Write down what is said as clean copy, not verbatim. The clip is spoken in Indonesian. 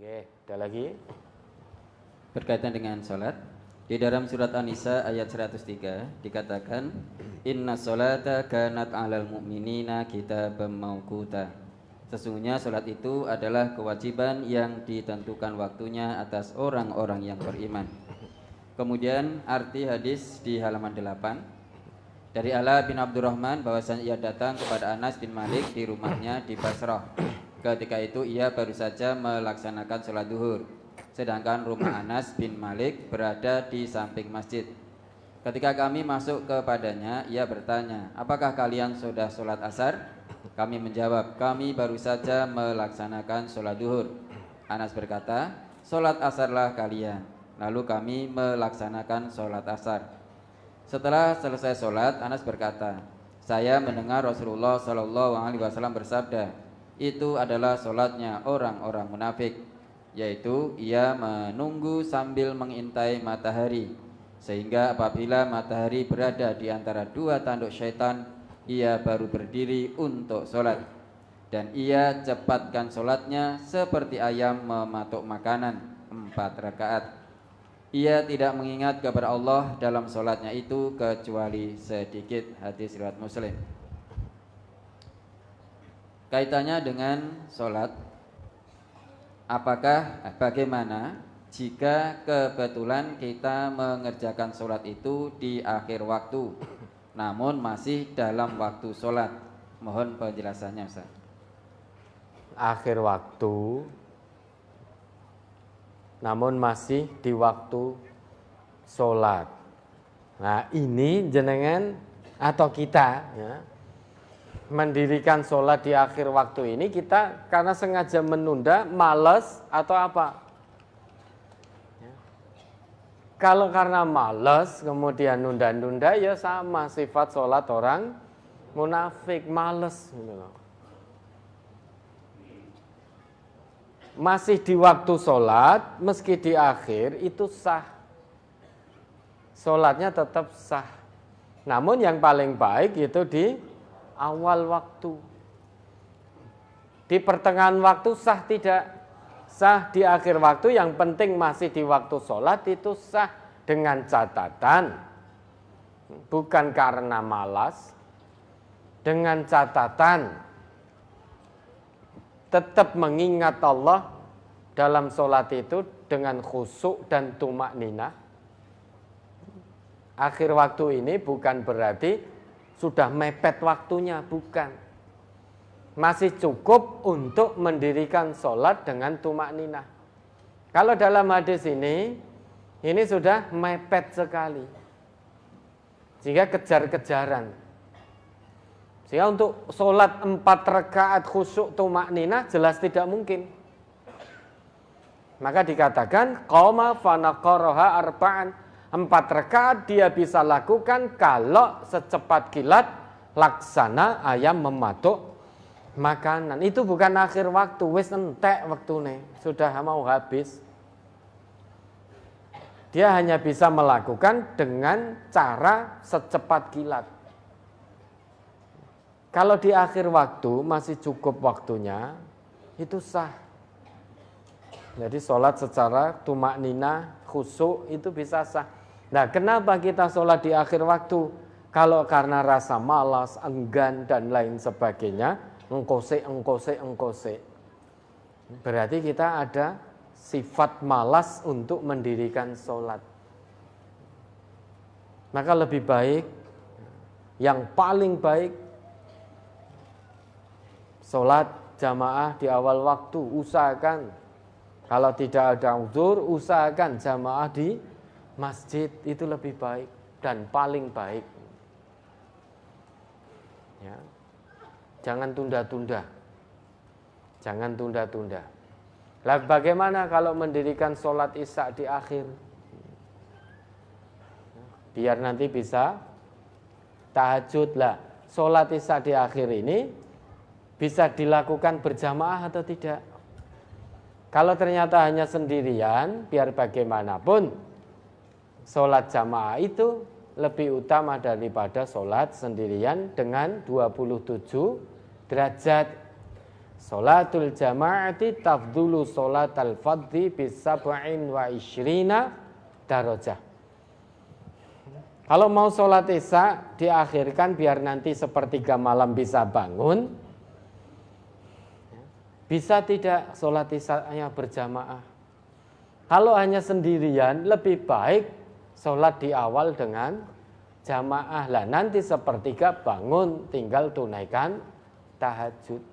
Oke, ada lagi. Berkaitan dengan sholat, di dalam surat An-Nisa ayat 103 dikatakan, Inna sholata kanat 'alal mu'minina kitaban mauquta. Sesungguhnya sholat itu adalah kewajiban yang ditentukan waktunya atas orang-orang yang beriman. Kemudian arti hadis di halaman 8, dari Ala bin Abdurrahman bahwasanya ia datang kepada Anas bin Malik di rumahnya di Basrah. Ketika itu ia baru saja melaksanakan sholat duhur, sedangkan rumah Anas bin Malik berada di samping masjid. Ketika kami masuk kepadanya, ia bertanya, apakah kalian sudah sholat asar? Kami menjawab, kami baru saja melaksanakan sholat duhur. Anas berkata, sholat asarlah kalian. Lalu kami melaksanakan sholat asar. Setelah selesai sholat, Anas berkata, saya mendengar Rasulullah SAW bersabda, itu adalah sholatnya orang-orang munafik, yaitu ia menunggu sambil mengintai matahari, sehingga apabila matahari berada di antara dua tanduk syaitan, ia baru berdiri untuk sholat. Dan ia cepatkan sholatnya seperti ayam mematuk makanan, 4 rakaat. Ia tidak mengingat kepada Allah dalam sholatnya itu kecuali sedikit. Hadis riwayat Muslim. Kaitannya dengan sholat, bagaimana jika kebetulan kita mengerjakan sholat itu di akhir waktu, namun masih dalam waktu sholat? Mohon penjelasannya, Ustaz. Akhir waktu, namun masih di waktu sholat. Nah, ini jenengan atau kita ya, mendirikan sholat di akhir waktu ini, kita karena sengaja menunda, malas atau apa? Ya. Kalau karena malas kemudian nunda-nunda, ya sama sifat sholat orang munafik, malas gitu loh. Masih di waktu sholat, meski di akhir itu sah, sholatnya tetap sah. Namun yang paling baik itu di awal waktu. Di pertengahan waktu sah tidak? Sah. Di akhir waktu yang penting masih di waktu sholat itu sah, dengan catatan bukan karena malas, dengan catatan tetap mengingat Allah dalam sholat itu dengan khusyuk dan tumakninah. Akhir waktu ini bukan berarti sudah mepet waktunya, bukan. Masih cukup untuk mendirikan sholat dengan tumakninah. Kalau dalam hadis ini sudah mepet sekali, sehingga kejar-kejaran. Sehingga untuk sholat 4 rakaat khusyuk tumakninah jelas tidak mungkin. Maka dikatakan qoma fanaqaraha arba'an, 4 rakaat dia bisa lakukan kalau secepat kilat laksana ayam mematuk makanan. Itu bukan akhir waktu, wis entek waktune, sudah mau habis. Dia hanya bisa melakukan dengan cara secepat kilat. Kalau di akhir waktu masih cukup waktunya, itu sah. Jadi sholat secara tumakninah, khusyuk itu bisa sah. Nah, kenapa kita sholat di akhir waktu? Kalau karena rasa malas, enggan, dan lain sebagainya, engkose. Berarti kita ada sifat malas untuk mendirikan sholat. Maka lebih baik, yang paling baik, sholat jamaah di awal waktu, usahakan. Kalau tidak ada uzur, usahakan jamaah di masjid, itu lebih baik dan paling baik. Ya. Jangan tunda-tunda. Jangan tunda-tunda. Lah bagaimana kalau mendirikan sholat isya di akhir? Biar nanti bisa tahajud lah. Sholat isya di akhir ini bisa dilakukan berjamaah atau tidak? Kalau ternyata hanya sendirian, biar bagaimanapun sholat jamaah itu lebih utama daripada sholat sendirian dengan 27 derajat. Salatul jama'ati tafdulu salatal fadhi bisab'in wa isyrina darajah. Kalau mau sholat isya diakhirkan biar nanti sepertiga malam bisa bangun. Bisa tidak sholat isyanya berjamaah. Kalau hanya sendirian lebih baik sholat di awal dengan jamaah. Lah nanti sepertiga bangun tinggal tunaikan tahajud.